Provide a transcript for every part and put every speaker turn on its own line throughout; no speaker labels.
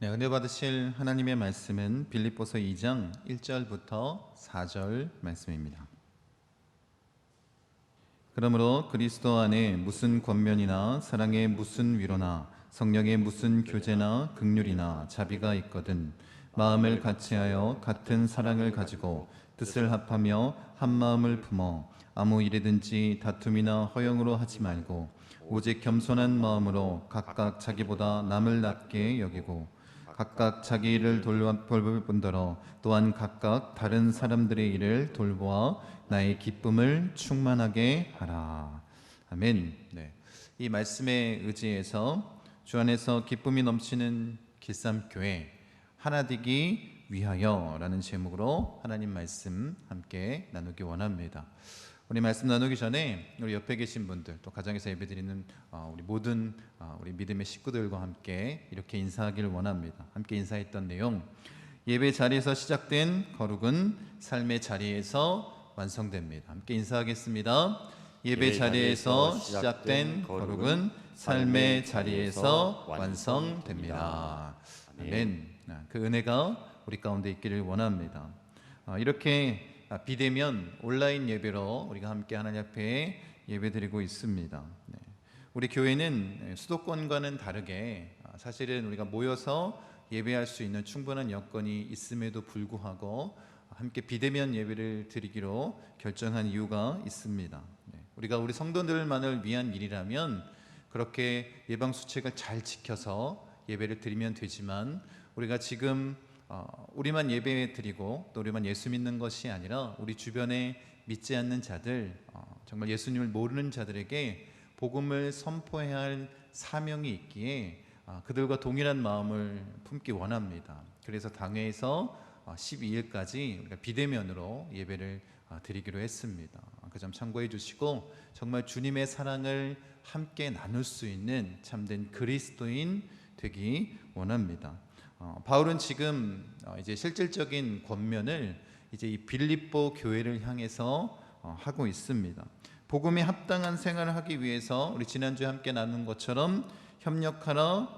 네, 은혜 받으실 하나님의 말씀은 빌립보서 2장 1절부터 4절 말씀입니다. 그러므로 그리스도 안에 무슨 권면이나 사랑의 무슨 위로나 성령의 무슨 교제나 긍휼이나 자비가 있거든 마음을 같이하여 같은 사랑을 가지고 뜻을 합하며 한 마음을 품어 아무 일이든지 다툼이나 허영으로 하지 말고 오직 겸손한 마음으로 각각 자기보다 남을 낮게 여기고 각각 자기 일을 돌볼 뿐더러 또한 각각 다른 사람들의 일을 돌보아 나의 기쁨을 충만하게 하라. 아멘. 네. 이 말씀에 의지해서 주 안에서 기쁨이 넘치는 길쌈교회 하나 되기 위하여라는 제목으로 하나님 말씀 함께 나누기 원합니다. 우리 말씀 나누기 전에 우리 옆에 계신 분들 또 가정에서 예배드리는 우리 모든 우리 믿음의 식구들과 함께 이렇게 인사하기를 원합니다. 함께 인사했던 내용, 예배 자리에서 시작된 거룩은 삶의 자리에서 완성됩니다. 함께 인사하겠습니다. 예배 자리에서 시작된 거룩은 삶의 자리에서 완성됩니다. 아멘. 그 은혜가 우리 가운데 있기를 원합니다. 이렇게 비대면 온라인 예배로 우리가 함께 하나님 앞에 예배드리고 있습니다. 우리 교회는 수도권과는 다르게 사실은 우리가 모여서 예배할 수 있는 충분한 여건이 있음에도 불구하고 함께 비대면 예배를 드리기로 결정한 이유가 있습니다. 우리가 우리 성도들만을 위한 일이라면 그렇게 예방 수칙을 잘 지켜서 예배를 드리면 되지만 우리가 지금 우리만 예배 드리고 또 우리만 예수 믿는 것이 아니라 우리 주변에 믿지 않는 자들, 정말 예수님을 모르는 자들에게 복음을 선포해야 할 사명이 있기에 그들과 동일한 마음을 품기 원합니다. 그래서 당회에서 12일까지 우리가 비대면으로 예배를 드리기로 했습니다. 그 점 참고해 주시고 정말 주님의 사랑을 함께 나눌 수 있는 참된 그리스도인 되기 원합니다. 바울은 지금 이제 실질적인 권면을 이제 이 빌립보 교회를 향해서 하고 있습니다. 복음에 합당한 생활을 하기 위해서 우리 지난주에 함께 나눈 것처럼 협력하라,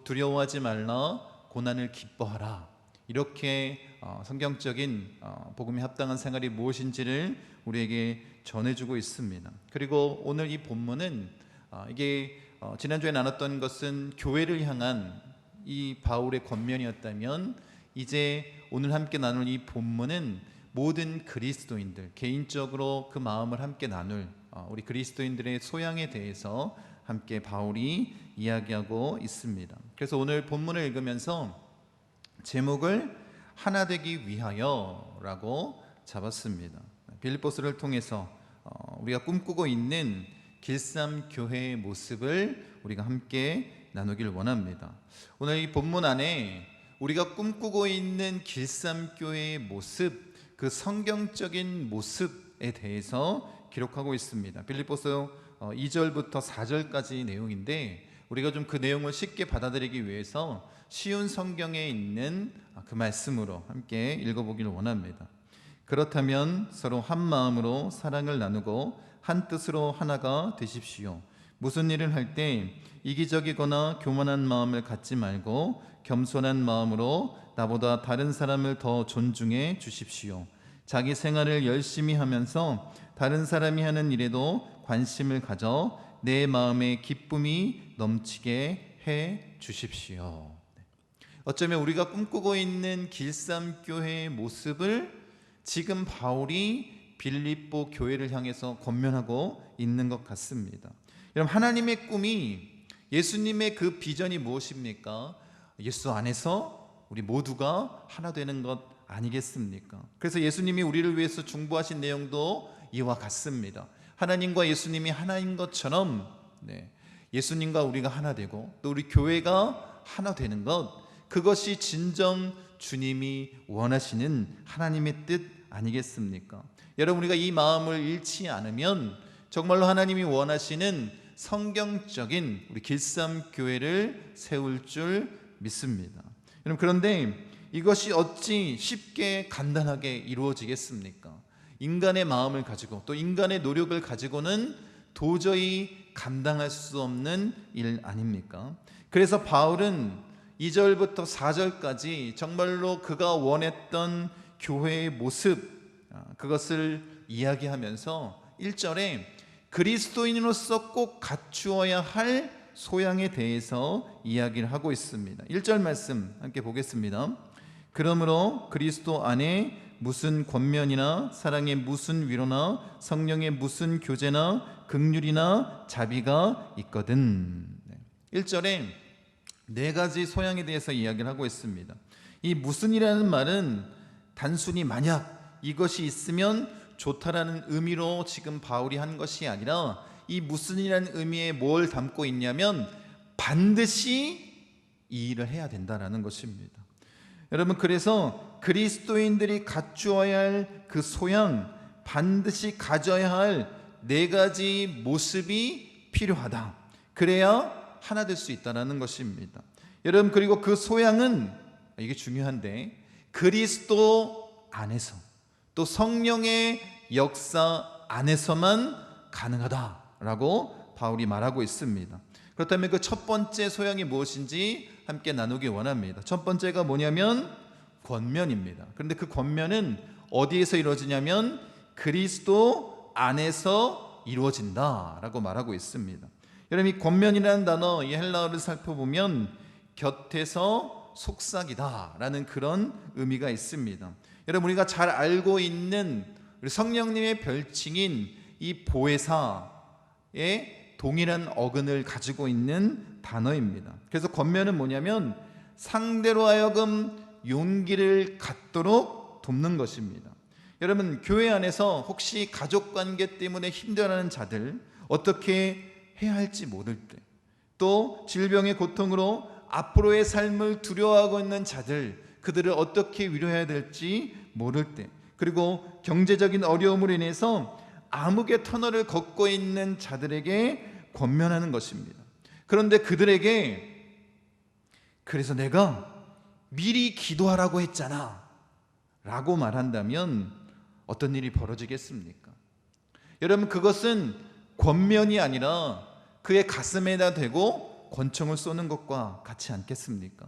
두려워하지 말라, 고난을 기뻐하라, 이렇게 성경적인 복음에 합당한 생활이 무엇인지를 우리에게 전해주고 있습니다. 그리고 오늘 이 본문은 이게 지난주에 나눴던 것은 교회를 향한 이 바울의 권면이었다면 이제 오늘 함께 나눌 이 본문은 모든 그리스도인들, 개인적으로 그 마음을 함께 나눌 우리 그리스도인들의 소양에 대해서 함께 바울이 이야기하고 있습니다. 그래서 오늘 본문을 읽으면서 제목을 하나 되기 위하여라고 잡았습니다. 빌립보서를 통해서 우리가 꿈꾸고 있는 길쌈교회의 모습을 우리가 함께 나누길 원합니다. 오늘 이 본문 안에 우리가 꿈꾸고 있는 길쌈교회의 모습, 그 성경적인 모습에 대해서 기록하고 있습니다. 빌립보서 2절부터 4절까지 내용인데 우리가 좀 그 내용을 쉽게 받아들이기 위해서 쉬운 성경에 있는 그 말씀으로 함께 읽어보기를 원합니다. 그렇다면 서로 한 마음으로 사랑을 나누고 한 뜻으로 하나가 되십시오. 무슨 일을 할 때 이기적이거나 교만한 마음을 갖지 말고 겸손한 마음으로 나보다 다른 사람을 더 존중해 주십시오. 자기 생활을 열심히 하면서 다른 사람이 하는 일에도 관심을 가져 내 마음에 기쁨이 넘치게 해 주십시오. 어쩌면 우리가 꿈꾸고 있는 길쌈교회의 모습을 지금 바울이 빌립보 교회를 향해서 권면하고 있는 것 같습니다. 여러분, 하나님의 꿈이, 예수님의 그 비전이 무엇입니까? 예수 안에서 우리 모두가 하나 되는 것 아니겠습니까? 그래서 예수님이 우리를 위해서 중보하신 내용도 이와 같습니다. 하나님과 예수님이 하나인 것처럼 예수님과 우리가 하나 되고 또 우리 교회가 하나 되는 것, 그것이 진정 주님이 원하시는 하나님의 뜻 아니겠습니까? 여러분, 우리가 이 마음을 잃지 않으면 정말로 하나님이 원하시는 성경적인 우리 길쌈교회를 세울 줄 믿습니다. 여러분, 그런데 이것이 어찌 쉽게 간단하게 이루어지겠습니까? 인간의 마음을 가지고 또 인간의 노력을 가지고는 도저히 감당할 수 없는 일 아닙니까? 그래서 바울은 2절부터 4절까지 정말로 그가 원했던 교회의 모습, 그것을 이야기하면서 1절에 그리스도인으로서 꼭 갖추어야 할 소양에 대해서 이야기를 하고 있습니다. 1절 말씀 함께 보겠습니다. 그러므로 그리스도 안에 무슨 권면이나 사랑의 무슨 위로나 성령의 무슨 교제나 긍휼이나 자비가 있거든. 1절에 네 가지 소양에 대해서 이야기를 하고 있습니다. 이 무슨이라는 말은 단순히 만약 이것이 있으면 좋다라는 의미로 지금 바울이 한 것이 아니라 이 무슨이라는 의미에 뭘 담고 있냐면 반드시 이 일을 해야 된다라는 것입니다. 여러분, 그래서 그리스도인들이 갖추어야 할 그 소양, 반드시 가져야 할 네 가지 모습이 필요하다. 그래야 하나 될 수 있다는 것입니다. 여러분, 그리고 그 소양은, 이게 중요한데, 그리스도 안에서 또 성령의 역사 안에서만 가능하다라고 바울이 말하고 있습니다. 그렇다면 그 첫 번째 소양이 무엇인지 함께 나누기 원합니다. 첫 번째가 뭐냐면 권면입니다. 그런데 그 권면은 어디에서 이루어지냐면 그리스도 안에서 이루어진다라고 말하고 있습니다. 여러분, 이 권면이라는 단어, 이 헬라어를 살펴보면 곁에서 속삭이다라는 그런 의미가 있습니다. 여러분, 우리가 잘 알고 있는 우리 성령님의 별칭인 이 보혜사의 동일한 어근을 가지고 있는 단어입니다. 그래서 권면은 뭐냐면 상대로 하여금 용기를 갖도록 돕는 것입니다. 여러분, 교회 안에서 혹시 가족관계 때문에 힘들어하는 자들, 어떻게 해야 할지 모를 때, 또 질병의 고통으로 앞으로의 삶을 두려워하고 있는 자들, 그들을 어떻게 위로해야 될지 모를 때, 그리고 경제적인 어려움으로 인해서 암흑의 터널을 걷고 있는 자들에게 권면하는 것입니다. 그런데 그들에게 그래서 내가 미리 기도하라고 했잖아 라고 말한다면 어떤 일이 벌어지겠습니까? 여러분, 그것은 권면이 아니라 그의 가슴에다 대고 권총을 쏘는 것과 같지 않겠습니까?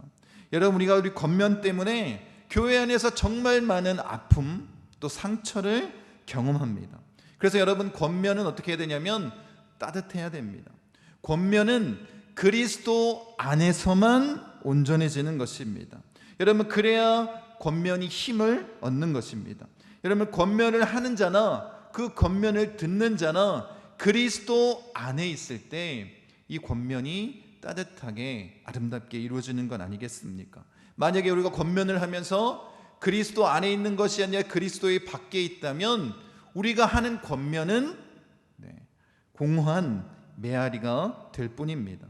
여러분, 우리가 우리 권면 때문에 교회 안에서 정말 많은 아픔 또 상처를 경험합니다. 그래서 여러분, 권면은 어떻게 해야 되냐면 따뜻해야 됩니다. 권면은 그리스도 안에서만 온전해지는 것입니다. 여러분, 그래야 권면이 힘을 얻는 것입니다. 여러분, 권면을 하는 자나 그 권면을 듣는 자나 그리스도 안에 있을 때 이 권면이 따뜻하게 아름답게 이루어지는 건 아니겠습니까? 만약에 우리가 권면을 하면서 그리스도 안에 있는 것이 아니라 그리스도의 밖에 있다면 우리가 하는 권면은 공허한 메아리가 될 뿐입니다.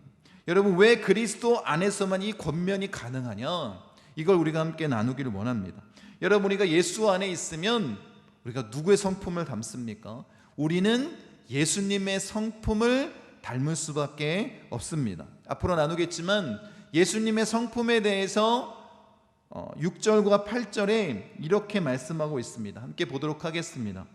여러분, 왜 그리스도 안에서만 이 권면이 가능하냐? 이걸 우리가 함께 나누기를 원합니다. 여러분, 우리가 예수 안에 있으면 우리가 누구의 성품을 닮습니까? 우리는 예수님의 성품을 닮을 수밖에 없습니다. 앞으로 나누겠지만 예수님의 성품에 대해서 6절과 8절에 이렇게 말씀하고 있습니다. 함께 보도록 하겠습니다.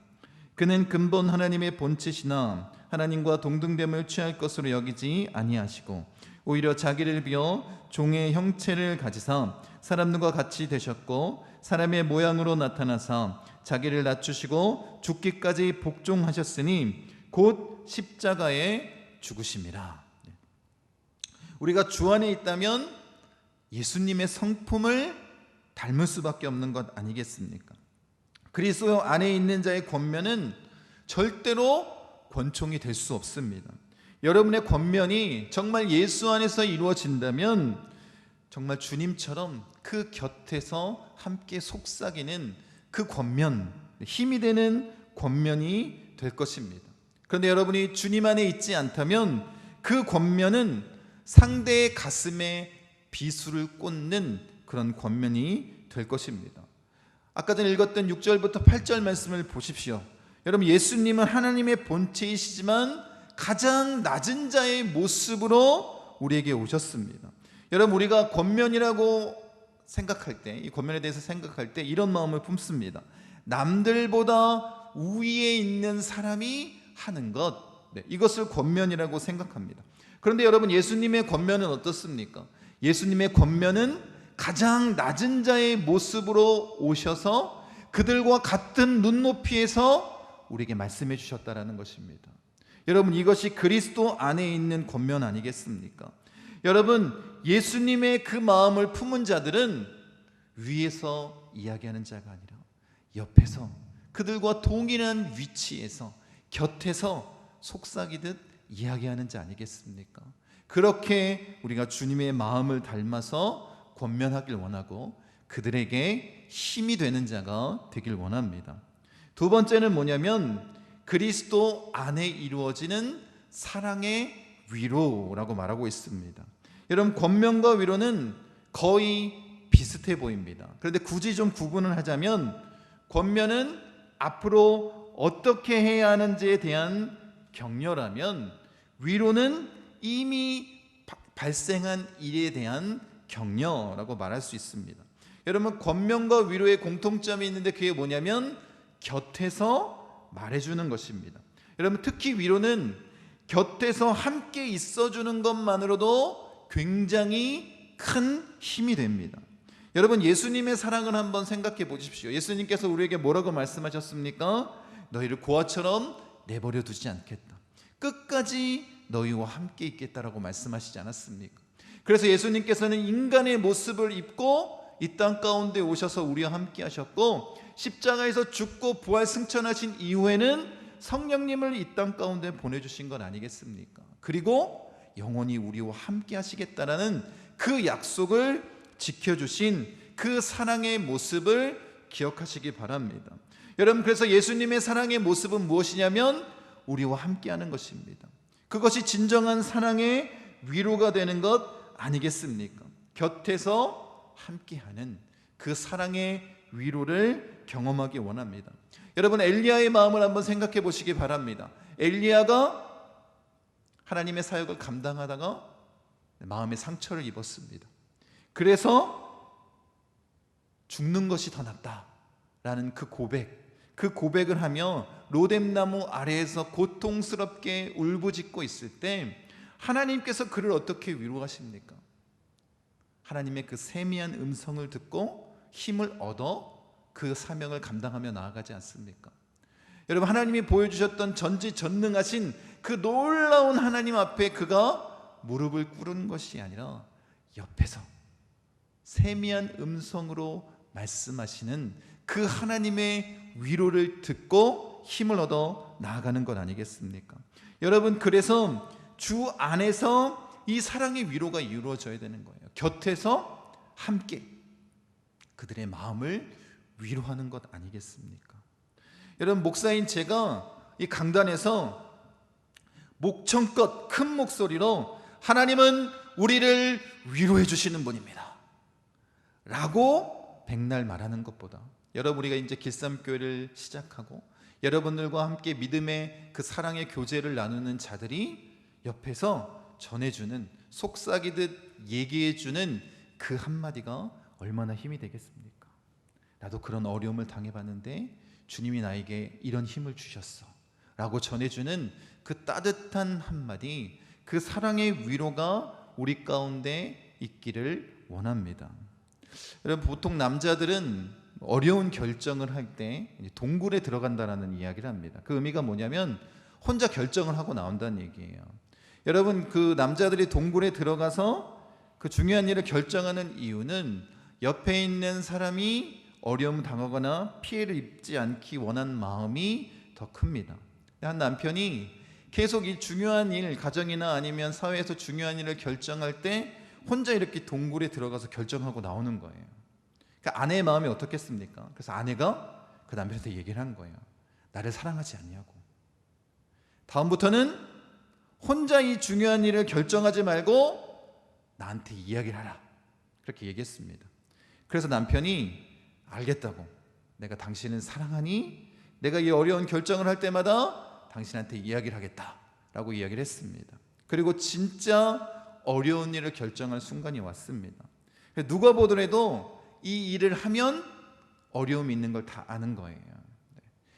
그는 근본 하나님의 본체시나 하나님과 동등됨을 취할 것으로 여기지 아니하시고 오히려 자기를 비어 종의 형체를 가지사 사람들과 같이 되셨고 사람의 모양으로 나타나사 자기를 낮추시고 죽기까지 복종하셨으니 곧 십자가에 죽으심이라. 우리가 주 안에 있다면 예수님의 성품을 닮을 수밖에 없는 것 아니겠습니까? 그리스도 안에 있는 자의 권면은 절대로 권총이 될 수 없습니다. 여러분의 권면이 정말 예수 안에서 이루어진다면 정말 주님처럼 그 곁에서 함께 속삭이는 그 권면, 힘이 되는 권면이 될 것입니다. 그런데 여러분이 주님 안에 있지 않다면 그 권면은 상대의 가슴에 비수를 꽂는 그런 권면이 될 것입니다. 아까 전에 읽었던 6절부터 8절 말씀을 보십시오. 여러분, 예수님은 하나님의 본체이시지만 가장 낮은 자의 모습으로 우리에게 오셨습니다. 여러분, 우리가 권면이라고 생각할 때, 이 권면에 대해서 생각할 때 이런 마음을 품습니다. 남들보다 우위에 있는 사람이 하는 것, 이것을 권면이라고 생각합니다. 그런데 여러분, 예수님의 권면은 어떻습니까? 예수님의 권면은 가장 낮은 자의 모습으로 오셔서 그들과 같은 눈높이에서 우리에게 말씀해 주셨다라는 것입니다. 여러분, 이것이 그리스도 안에 있는 권면 아니겠습니까? 여러분, 예수님의 그 마음을 품은 자들은 위에서 이야기하는 자가 아니라 옆에서 그들과 동일한 위치에서 곁에서 속삭이듯 이야기하는 자 아니겠습니까? 그렇게 우리가 주님의 마음을 닮아서 권면하길 원하고 그들에게 힘이 되는 자가 되길 원합니다. 두 번째는 뭐냐면 그리스도 안에 이루어지는 사랑의 위로라고 말하고 있습니다. 여러분, 권면과 위로는 거의 비슷해 보입니다. 그런데 굳이 좀 구분을 하자면 권면은 앞으로 어떻게 해야 하는지에 대한 격려라면 위로는 이미 발생한 일에 대한 격려라고 말할 수 있습니다. 여러분, 권면과 위로의 공통점이 있는데 그게 뭐냐면 곁에서 말해주는 것입니다. 여러분, 특히 위로는 곁에서 함께 있어주는 것만으로도 굉장히 큰 힘이 됩니다. 여러분, 예수님의 사랑을 한번 생각해 보십시오. 예수님께서 우리에게 뭐라고 말씀하셨습니까? 너희를 고아처럼 내버려 두지 않겠다. 끝까지 너희와 함께 있겠다라고 말씀하시지 않았습니까? 그래서 예수님께서는 인간의 모습을 입고 이 땅 가운데 오셔서 우리와 함께 하셨고 십자가에서 죽고 부활 승천하신 이후에는 성령님을 이 땅 가운데 보내주신 건 아니겠습니까? 그리고 영원히 우리와 함께 하시겠다라는 그 약속을 지켜주신 그 사랑의 모습을 기억하시기 바랍니다. 여러분, 그래서 예수님의 사랑의 모습은 무엇이냐면 우리와 함께하는 것입니다. 그것이 진정한 사랑의 위로가 되는 것 아니겠습니까? 곁에서 함께하는 그 사랑의 위로를 경험하기 원합니다. 여러분, 엘리야의 마음을 한번 생각해 보시기 바랍니다. 엘리야가 하나님의 사역을 감당하다가 마음의 상처를 입었습니다. 그래서 죽는 것이 더 낫다라는 그 고백을 하며 로뎀나무 아래에서 고통스럽게 울부짖고 있을 때 하나님께서 그를 어떻게 위로하십니까? 하나님의 그 세미한 음성을 듣고 힘을 얻어 그 사명을 감당하며 나아가지 않습니까? 여러분, 하나님이 보여주셨던 전지전능하신 그 놀라운 하나님 앞에 그가 무릎을 꿇은 것이 아니라 옆에서 세미한 음성으로 말씀하시는 그 하나님의 위로를 듣고 힘을 얻어 나아가는 것 아니겠습니까? 여러분, 그래서 주 안에서 이 사랑의 위로가 이루어져야 되는 거예요. 곁에서 함께 그들의 마음을 위로하는 것 아니겠습니까? 여러분, 목사인 제가 이 강단에서 목청껏 큰 목소리로 하나님은 우리를 위로해 주시는 분입니다 라고 백날 말하는 것보다, 여러분, 우리가 이제 길쌈교회를 시작하고 여러분들과 함께 믿음의 그 사랑의 교제를 나누는 자들이 옆에서 전해주는, 속삭이듯 얘기해주는 그 한마디가 얼마나 힘이 되겠습니까? 나도 그런 어려움을 당해봤는데 주님이 나에게 이런 힘을 주셨어 라고 전해주는 그 따뜻한 한마디, 그 사랑의 위로가 우리 가운데 있기를 원합니다. 여러분, 보통 남자들은 어려운 결정을 할 때 동굴에 들어간다라는 이야기를 합니다. 그 의미가 뭐냐면 혼자 결정을 하고 나온다는 얘기예요. 여러분, 그 남자들이 동굴에 들어가서 그 중요한 일을 결정하는 이유는 옆에 있는 사람이 어려움 당하거나 피해를 입지 않기 원하는 마음이 더 큽니다. 한 남편이 계속 이 중요한 일, 가정이나 아니면 사회에서 중요한 일을 결정할 때 혼자 이렇게 동굴에 들어가서 결정하고 나오는 거예요. 그러니까 아내의 마음이 어떻겠습니까? 그래서 아내가 그 남편한테 얘기를 한 거예요. 나를 사랑하지 않냐고. 다음부터는 혼자 이 중요한 일을 결정하지 말고 나한테 이야기를 하라, 그렇게 얘기했습니다. 그래서 남편이 알겠다고, 내가 당신을 사랑하니 내가 이 어려운 결정을 할 때마다 당신한테 이야기를 하겠다라고 이야기를 했습니다. 그리고 진짜 어려운 일을 결정할 순간이 왔습니다. 누가 보더라도 이 일을 하면 어려움이 있는 걸 다 아는 거예요.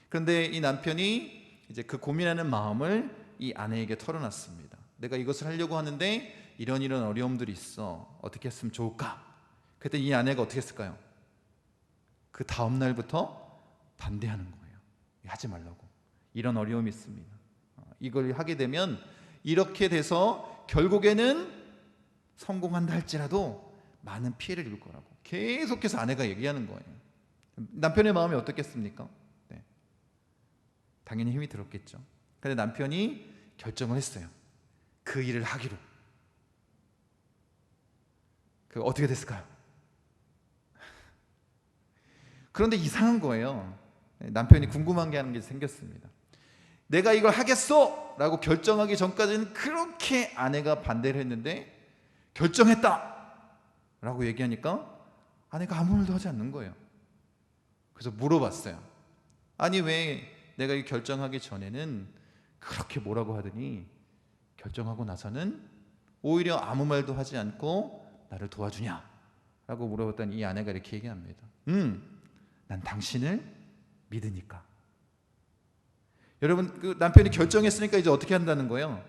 그런데 이 남편이 이제 그 고민하는 마음을 이 아내에게 털어놨습니다. 내가 이것을 하려고 하는데 이런 어려움들이 있어. 어떻게 했으면 좋을까? 그때 이 아내가 어떻게 했을까요? 그 다음 날부터 반대하는 거예요. 하지 말라고. 이런 어려움이 있습니다. 이걸 하게 되면 이렇게 돼서 결국에는 성공한다 할지라도 많은 피해를 입을 거라고 계속해서 아내가 얘기하는 거예요. 남편의 마음이 어떻겠습니까? 네. 당연히 힘이 들었겠죠. 근데 남편이 결정을 했어요. 그 일을 하기로. 어떻게 됐을까요? 그런데 이상한 거예요. 남편이 궁금한 게 하는 게 생겼습니다. 내가 이걸 하겠어! 라고 결정하기 전까지는 그렇게 아내가 반대를 했는데 결정했다! 라고 얘기하니까 아내가 아무 말도 하지 않는 거예요. 그래서 물어봤어요. 아니 왜 내가 이 결정하기 전에는 그렇게 뭐라고 하더니 결정하고 나서는 오히려 아무 말도 하지 않고 나를 도와주냐? 라고 물어봤더니 이 아내가 이렇게 얘기합니다. 난 당신을 믿으니까. 여러분, 그 남편이 결정했으니까 이제 어떻게 한다는 거예요?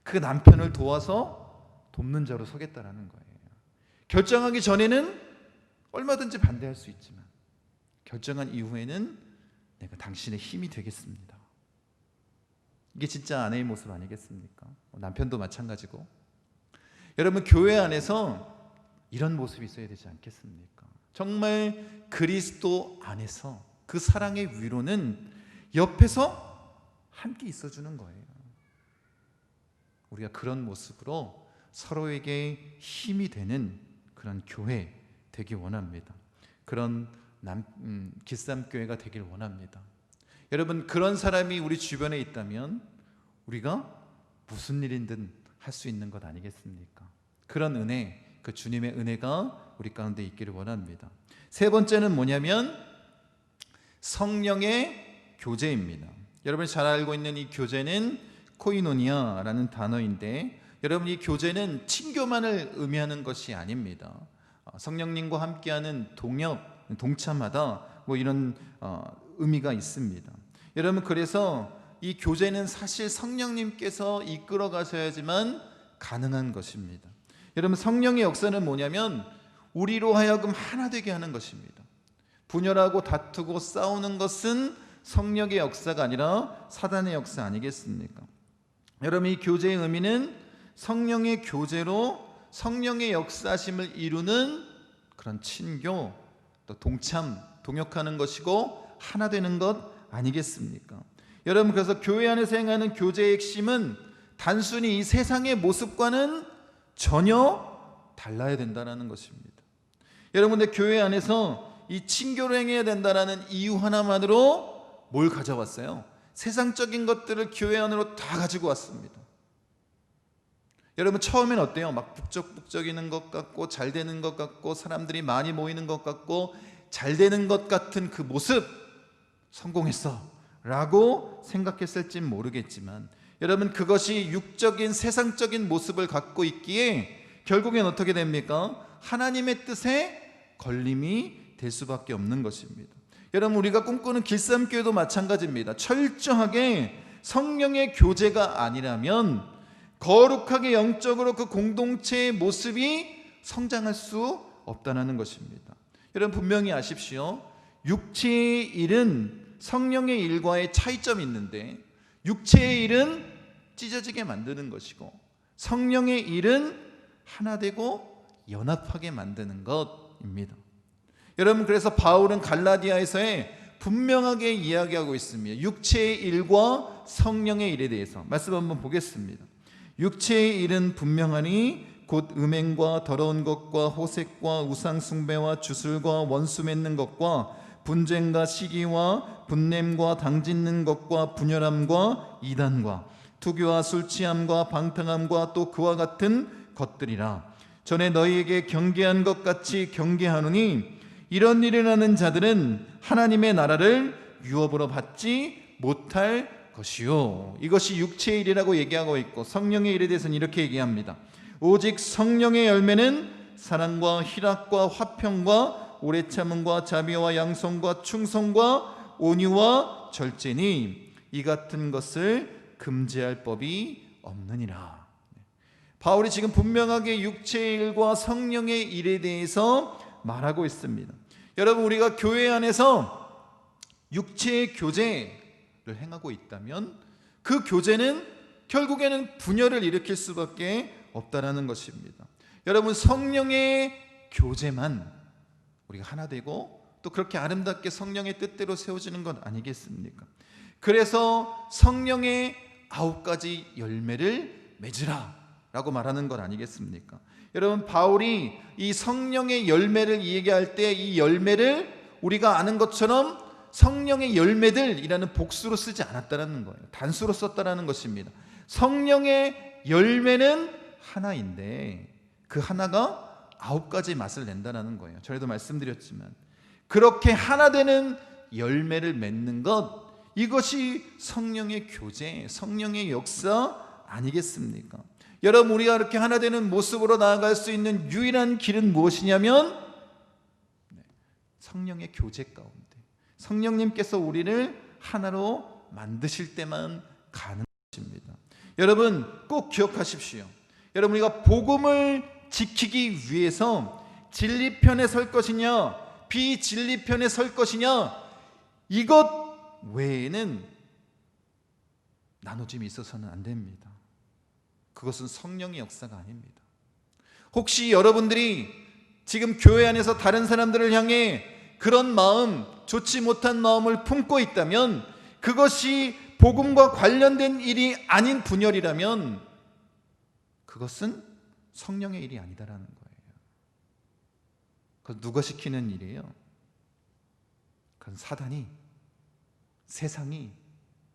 그 남편을 도와서 돕는 자로 서겠다라는 거예요. 결정하기 전에는 얼마든지 반대할 수 있지만 결정한 이후에는 내가 당신의 힘이 되겠습니다. 이게 진짜 아내의 모습 아니겠습니까? 남편도 마찬가지고. 여러분, 교회 안에서 이런 모습이 있어야 되지 않겠습니까? 정말 그리스도 안에서 그 사랑의 위로는 옆에서 함께 있어주는 거예요. 우리가 그런 모습으로 서로에게 힘이 되는 그런 교회 되기 원합니다. 그런 기쌈교회가 되길 원합니다. 여러분, 그런 사람이 우리 주변에 있다면 우리가 무슨 일이든 할 수 있는 것 아니겠습니까? 그런 은혜, 그 주님의 은혜가 우리 가운데 있기를 원합니다. 세 번째는 뭐냐면 성령의 교제입니다. 여러분이 잘 알고 있는 이 교제는 코이노니아라는 단어인데, 여러분 이 교제는 친교만을 의미하는 것이 아닙니다. 성령님과 함께하는 동역, 동참하다 뭐 이런 의미가 있습니다. 여러분, 그래서 이 교제는 사실 성령님께서 이끌어 가셔야지만 가능한 것입니다. 여러분, 성령의 역사는 뭐냐면 우리로 하여금 하나 되게 하는 것입니다. 분열하고 다투고 싸우는 것은 성령의 역사가 아니라 사단의 역사 아니겠습니까? 여러분, 이 교제의 의미는 성령의 교제로 성령의 역사심을 이루는 그런 친교, 또 동참, 동역하는 것이고 하나 되는 것 아니겠습니까? 여러분, 그래서 교회 안에서 행하는 교제의 핵심은 단순히 이 세상의 모습과는 전혀 달라야 된다는 것입니다. 여러분, 근데 교회 안에서 이 친교를 행해야 된다는 이유 하나만으로 뭘 가져왔어요? 세상적인 것들을 교회 안으로 다 가지고 왔습니다. 여러분, 처음엔 어때요? 막 북적북적이는 것 같고 잘 되는 것 같고 사람들이 많이 모이는 것 같고 잘 되는 것 같은 그 모습, 성공했어 라고 생각했을진 모르겠지만, 여러분, 그것이 육적인 세상적인 모습을 갖고 있기에 결국엔 어떻게 됩니까? 하나님의 뜻에 걸림이 될 수밖에 없는 것입니다. 여러분, 우리가 꿈꾸는 길쌈교회도 마찬가지입니다. 철저하게 성령의 교제가 아니라면 거룩하게 영적으로 그 공동체의 모습이 성장할 수 없다는 것입니다. 여러분, 분명히 아십시오. 육체의 일은 성령의 일과의 차이점이 있는데, 육체의 일은 찢어지게 만드는 것이고 성령의 일은 하나 되고 연합하게 만드는 것입니다. 여러분, 그래서 바울은 갈라디아에서의 분명하게 이야기하고 있습니다. 육체의 일과 성령의 일에 대해서 말씀 한번 보겠습니다. 육체의 일은 분명하니 곧 음행과 더러운 것과 호색과 우상 숭배와 주술과 원수 맺는 것과 분쟁과 시기와 분냄과 당짓는 것과 분열함과 이단과 투교와 술 취함과 방탕함과 또 그와 같은 것들이라. 전에 너희에게 경계한 것 같이 경계하노니 이런 일을 하는 자들은 하나님의 나라를 유업으로 받지 못할 것이요. 이것이 육체의 일이라고 얘기하고 있고, 성령의 일에 대해서는 이렇게 얘기합니다. 오직 성령의 열매는 사랑과 희락과 화평과 오래 참음과 자비와 양성과 충성과 온유와 절제니 이 같은 것을 금지할 법이 없느니라. 바울이 지금 분명하게 육체의 일과 성령의 일에 대해서 말하고 있습니다. 여러분, 우리가 교회 안에서 육체의 교제를 행하고 있다면 그 교제는 결국에는 분열을 일으킬 수밖에 없다라는 것입니다. 여러분, 성령의 교제만 우리가 하나 되고 또 그렇게 아름답게 성령의 뜻대로 세워지는 것 아니겠습니까? 그래서 성령의 9가지 열매를 맺으라 라고 말하는 것 아니겠습니까? 여러분, 바울이 이 성령의 열매를 얘기할 때 이 열매를 우리가 아는 것처럼 성령의 열매들이라는 복수로 쓰지 않았다는 거예요. 단수로 썼다는 것입니다. 성령의 열매는 하나인데 그 하나가 9가지 맛을 낸다는 거예요. 전에도 말씀드렸지만 그렇게 하나 되는 열매를 맺는 것, 이것이 성령의 교제, 성령의 역사 아니겠습니까? 여러분, 우리가 이렇게 하나 되는 모습으로 나아갈 수 있는 유일한 길은 무엇이냐면 성령의 교제 가운데 성령님께서 우리를 하나로 만드실 때만 가는 것입니다. 여러분, 꼭 기억하십시오. 여러분, 우리가 복음을 지키기 위해서 진리편에 설 것이냐 비진리편에 설 것이냐, 이것 외에는 나눠짐이 있어서는 안 됩니다. 그것은 성령의 역사가 아닙니다. 혹시 여러분들이 지금 교회 안에서 다른 사람들을 향해 그런 마음, 좋지 못한 마음을 품고 있다면 그것이 복음과 관련된 일이 아닌 분열이라면 그것은 성령의 일이 아니다라는 거예요. 그건 누가 시키는 일이에요? 그건 사단이, 세상이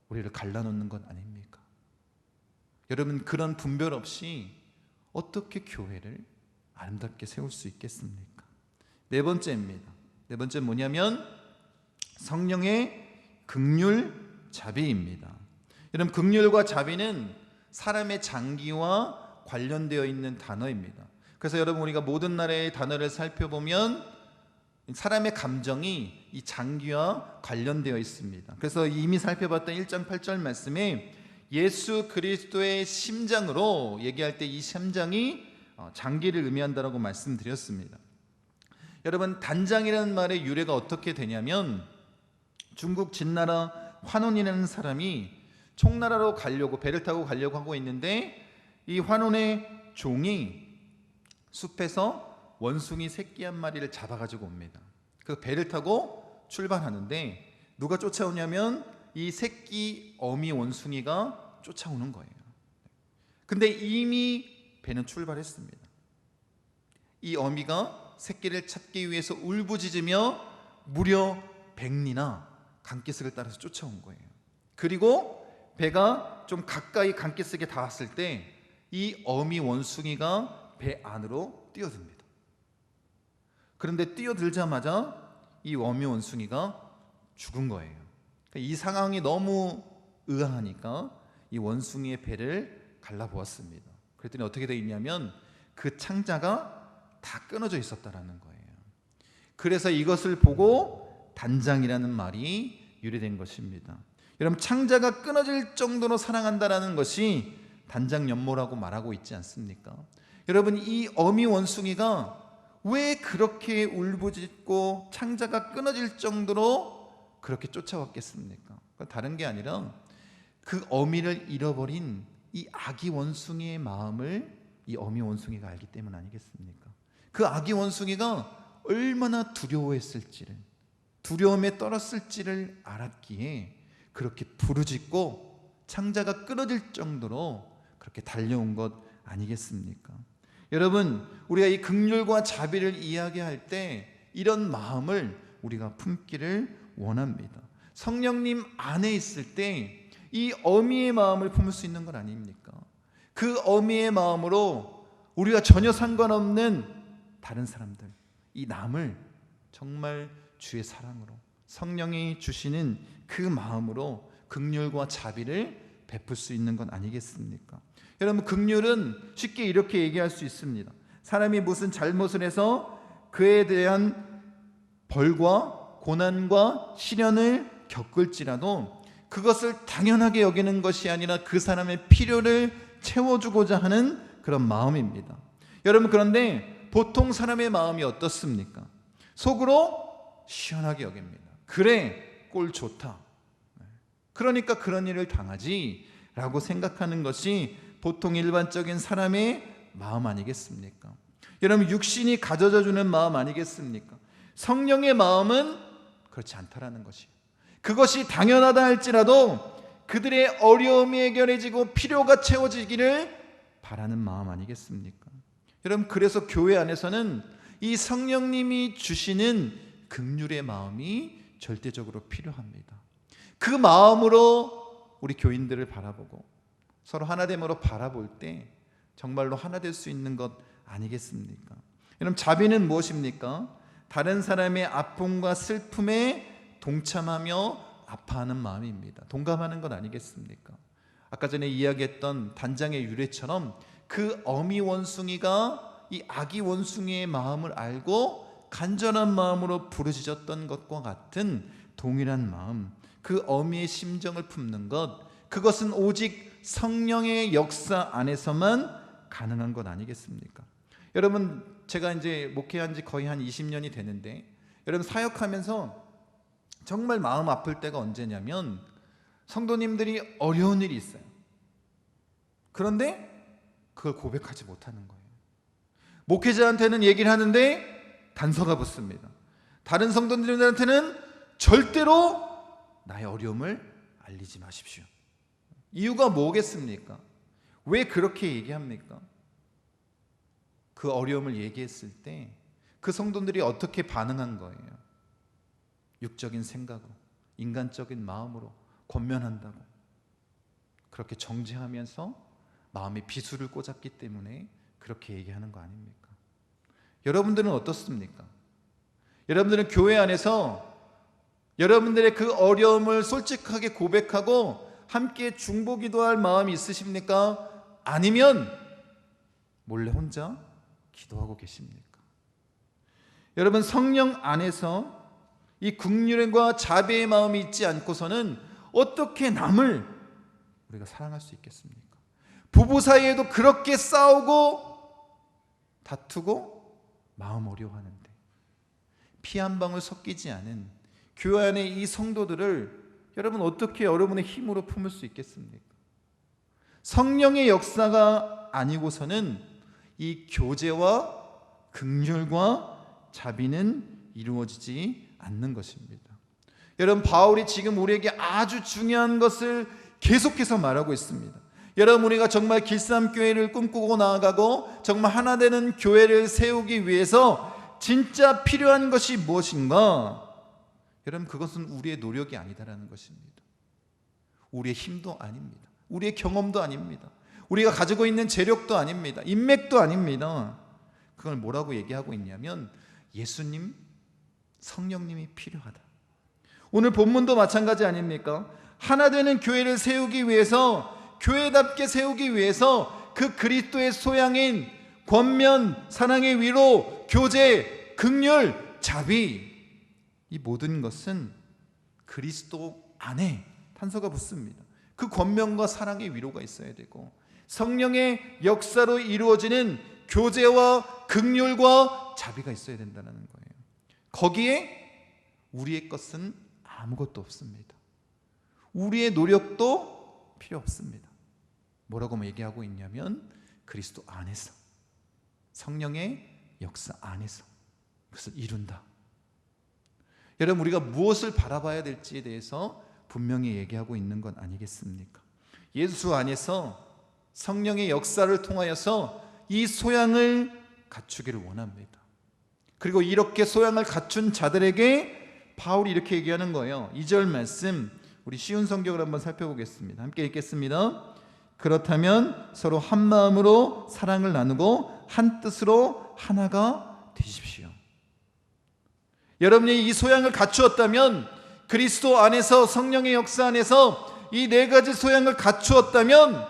우리를 갈라놓는 것 아닙니까? 여러분, 그런 분별 없이 어떻게 교회를 아름답게 세울 수 있겠습니까? 네 번째입니다. 네 번째 뭐냐면 성령의 긍휼 자비입니다. 여러분, 긍휼과 자비는 사람의 장기와 관련되어 있는 단어입니다. 그래서 여러분, 우리가 모든 나라의 단어를 살펴보면 사람의 감정이 이 장기와 관련되어 있습니다. 그래서 이미 살펴봤던 1장 8절 말씀에 예수 그리스도의 심장으로 얘기할 때 이 심장이 장기를 의미한다라고 말씀드렸습니다. 여러분, 단장이라는 말의 유래가 어떻게 되냐면 중국 진나라 환원이라는 사람이 총나라로 가려고 배를 타고 가려고 하고 있는데 이 환원의 종이 숲에서 원숭이 새끼 한 마리를 잡아가지고 옵니다. 그 배를 타고 출발하는데 누가 쫓아오냐면 이 새끼 어미 원숭이가 쫓아오는 거예요. 근데 이미 배는 출발했습니다. 이 어미가 새끼를 찾기 위해서 울부짖으며 무려 100리나 강기슭을 따라서 쫓아온 거예요. 그리고 배가 좀 가까이 강기슭에 닿았을 때 이 어미 원숭이가 배 안으로 뛰어듭니다. 그런데 뛰어들자마자 이 어미 원숭이가 죽은 거예요. 이 상황이 너무 의아하니까 이 원숭이의 배를 갈라보았습니다. 그랬더니 어떻게 되어 있냐면 그 창자가 다 끊어져 있었다라는 거예요. 그래서 이것을 보고 단장이라는 말이 유래된 것입니다. 여러분, 창자가 끊어질 정도로 사랑한다라는 것이 단장 연모라고 말하고 있지 않습니까? 여러분, 이 어미 원숭이가 왜 그렇게 울부짖고 창자가 끊어질 정도로 그렇게 쫓아왔겠습니까? 다른 게 아니라 그 어미를 잃어버린 이 아기 원숭이의 마음을 이 어미 원숭이가 알기 때문 아니겠습니까? 그 아기 원숭이가 얼마나 두려워했을지를, 두려움에 떨었을지를 알았기에 그렇게 부르짖고 창자가 끊어질 정도로 그렇게 달려온 것 아니겠습니까? 여러분, 우리가 이 긍휼과 자비를 이야기할 때 이런 마음을 우리가 품기를 원합니다. 성령님 안에 있을 때 이 어미의 마음을 품을 수 있는 건 아닙니까? 그 어미의 마음으로 우리가 전혀 상관없는 다른 사람들, 이 남을 정말 주의 사랑으로 성령이 주시는 그 마음으로 긍휼과 자비를 베풀 수 있는 건 아니겠습니까? 여러분, 긍휼은 쉽게 이렇게 얘기할 수 있습니다. 사람이 무슨 잘못을 해서 그에 대한 벌과 고난과 시련을 겪을지라도 그것을 당연하게 여기는 것이 아니라 그 사람의 필요를 채워주고자 하는 그런 마음입니다. 여러분, 그런데 보통 사람의 마음이 어떻습니까? 속으로 시원하게 여깁니다. 그래, 꼴 좋다. 그러니까 그런 일을 당하지 라고 생각하는 것이 보통 일반적인 사람의 마음 아니겠습니까? 여러분, 육신이 가져다 주는 마음 아니겠습니까? 성령의 마음은 그렇지 않다라는 것이에요. 그것이 당연하다 할지라도 그들의 어려움이 해결해지고 필요가 채워지기를 바라는 마음 아니겠습니까? 여러분, 그래서 교회 안에서는 이 성령님이 주시는 긍휼의 마음이 절대적으로 필요합니다. 그 마음으로 우리 교인들을 바라보고 서로 하나됨으로 바라볼 때 정말로 하나 될 수 있는 것 아니겠습니까? 여러분, 자비는 무엇입니까? 다른 사람의 아픔과 슬픔에 동참하며 아파하는 마음입니다. 동감하는 것 아니겠습니까? 아까 전에 이야기했던 단장의 유래처럼 그 어미 원숭이가 이 아기 원숭이의 마음을 알고 간절한 마음으로 부르짖었던 것과 같은 동일한 마음, 그 어미의 심정을 품는 것, 그것은 오직 성령의 역사 안에서만 가능한 것 아니겠습니까? 여러분, 제가 이제 목회한 지 거의 한 20년이 되는데, 여러분, 사역하면서 정말 마음 아플 때가 언제냐면 성도님들이 어려운 일이 있어요. 그런데 그걸 고백하지 못하는 거예요. 목회자한테는 얘기를 하는데 단서가 붙습니다. 다른 성도님들한테는 절대로 나의 어려움을 알리지 마십시오. 이유가 뭐겠습니까? 왜 그렇게 얘기합니까? 그 어려움을 얘기했을 때 그 성도들이 어떻게 반응한 거예요? 육적인 생각으로, 인간적인 마음으로 권면한다고 그렇게 정죄하면서 마음에 비수를 꽂았기 때문에 그렇게 얘기하는 거 아닙니까? 여러분들은 어떻습니까? 여러분들은 교회 안에서 여러분들의 그 어려움을 솔직하게 고백하고 함께 중보기도할 마음이 있으십니까? 아니면 몰래 혼자 기도하고 계십니까? 여러분, 성령 안에서 이 긍휼과 자비의 마음이 있지 않고서는 어떻게 남을 우리가 사랑할 수 있겠습니까? 부부 사이에도 그렇게 싸우고 다투고 마음 어려워하는데 피 한 방울 섞이지 않은 교회 안에 이 성도들을 여러분 어떻게 여러분의 힘으로 품을 수 있겠습니까? 성령의 역사가 아니고서는 이 교제와 긍휼과 자비는 이루어지지 않는 것입니다. 여러분, 바울이 지금 우리에게 아주 중요한 것을 계속해서 말하고 있습니다. 여러분, 우리가 정말 길쌈교회를 꿈꾸고 나아가고 정말 하나 되는 교회를 세우기 위해서 진짜 필요한 것이 무엇인가? 여러분, 그것은 우리의 노력이 아니다라는 것입니다. 우리의 힘도 아닙니다. 우리의 경험도 아닙니다. 우리가 가지고 있는 재력도 아닙니다. 인맥도 아닙니다. 그걸 뭐라고 얘기하고 있냐면 예수님, 성령님이 필요하다. 오늘 본문도 마찬가지 아닙니까? 하나 되는 교회를 세우기 위해서, 교회답게 세우기 위해서 그 그리스도의 소양인 권면, 사랑의 위로, 교제, 긍휼, 자비, 이 모든 것은 그리스도 안에 탄서가 붙습니다. 그 권면과 사랑의 위로가 있어야 되고 성령의 역사로 이루어지는 교제와 긍휼과 자비가 있어야 된다는 거예요. 거기에 우리의 것은 아무것도 없습니다. 우리의 노력도 필요 없습니다. 뭐라고 얘기하고 있냐면 그리스도 안에서, 성령의 역사 안에서 그것을 이룬다. 여러분, 우리가 무엇을 바라봐야 될지에 대해서 분명히 얘기하고 있는 건 아니겠습니까? 예수 안에서 성령의 역사를 통하여서 이 소양을 갖추기를 원합니다. 그리고 이렇게 소양을 갖춘 자들에게 바울이 이렇게 얘기하는 거예요. 2절 말씀, 우리 쉬운 성경을 한번 살펴보겠습니다. 함께 읽겠습니다. 그렇다면 서로 한 마음으로 사랑을 나누고 한 뜻으로 하나가 되십시오. 여러분이 이 소양을 갖추었다면, 그리스도 안에서 성령의 역사 안에서 이 네 가지 소양을 갖추었다면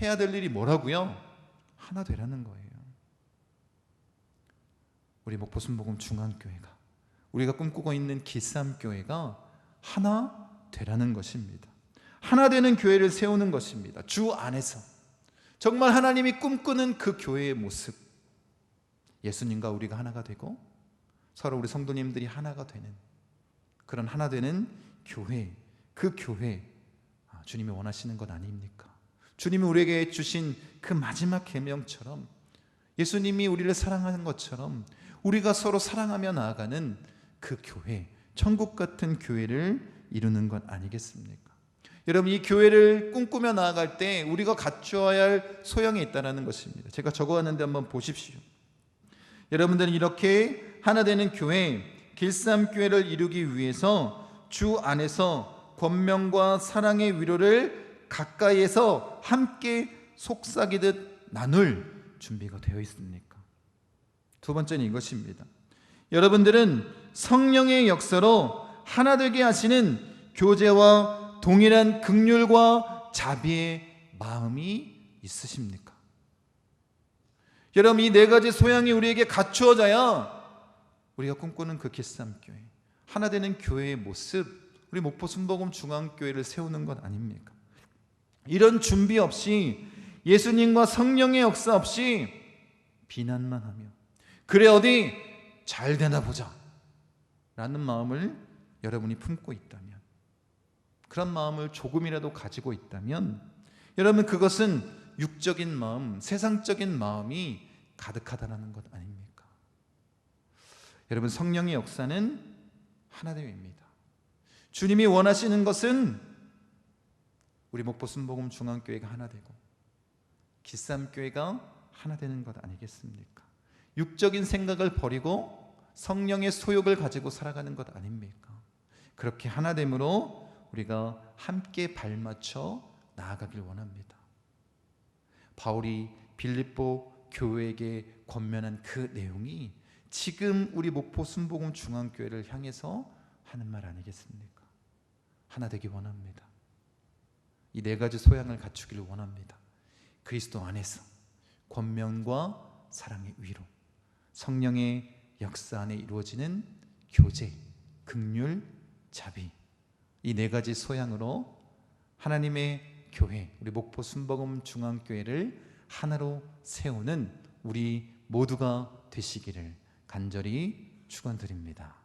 해야 될 일이 뭐라고요? 하나 되라는 거예요. 우리 목포순복음 중앙교회가, 우리가 꿈꾸고 있는 길쌈교회가 하나 되라는 것입니다. 하나 되는 교회를 세우는 것입니다. 주 안에서. 정말 하나님이 꿈꾸는 그 교회의 모습, 예수님과 우리가 하나가 되고 서로 우리 성도님들이 하나가 되는 그런 하나 되는 교회, 그 교회, 주님이 원하시는 것 아닙니까? 주님이 우리에게 주신 그 마지막 계명처럼 예수님이 우리를 사랑하는 것처럼 우리가 서로 사랑하며 나아가는 그 교회, 천국 같은 교회를 이루는 것 아니겠습니까? 여러분, 이 교회를 꿈꾸며 나아갈 때 우리가 갖추어야 할 소양이 있다는 것입니다. 제가 적어왔는데 한번 보십시오. 여러분들은 이렇게 하나 되는 교회, 길쌈교회를 이루기 위해서 주 안에서 권면과 사랑의 위로를 가까이에서 함께 속삭이듯 나눌 준비가 되어 있습니까? 두 번째는 이것입니다. 여러분들은 성령의 역사로 하나 되게 하시는 교제와 동일한 긍휼과 자비의 마음이 있으십니까? 여러분, 이 네 가지 소양이 우리에게 갖추어져야 우리가 꿈꾸는 그 길쌈교회, 하나 되는 교회의 모습, 우리 목포 순복음 중앙교회를 세우는 것 아닙니까? 이런 준비 없이, 예수님과 성령의 역사 없이 비난만 하며 그래 어디 잘 되나 보자 라는 마음을 여러분이 품고 있다면, 그런 마음을 조금이라도 가지고 있다면 여러분, 그것은 육적인 마음, 세상적인 마음이 가득하다는 것 아닙니까? 여러분, 성령의 역사는 하나됨입니다. 주님이 원하시는 것은 우리 목포 순복음 중앙교회가 하나 되고 길쌈교회가 하나 되는 것 아니겠습니까? 육적인 생각을 버리고 성령의 소욕을 가지고 살아가는 것 아닙니까? 그렇게 하나됨으로 우리가 함께 발맞춰 나아가길 원합니다. 바울이 빌립보 교회에게 권면한 그 내용이 지금 우리 목포 순복음 중앙교회를 향해서 하는 말 아니겠습니까? 하나 되기 원합니다. 이 네 가지 소양을 갖추기를 원합니다. 그리스도 안에서 권면과 사랑의 위로, 성령의 역사 안에 이루어지는 교제, 긍휼, 자비, 이 네 가지 소양으로 하나님의 교회, 우리 목포 순복음 중앙교회를 하나로 세우는 우리 모두가 되시기를 간절히 축원드립니다.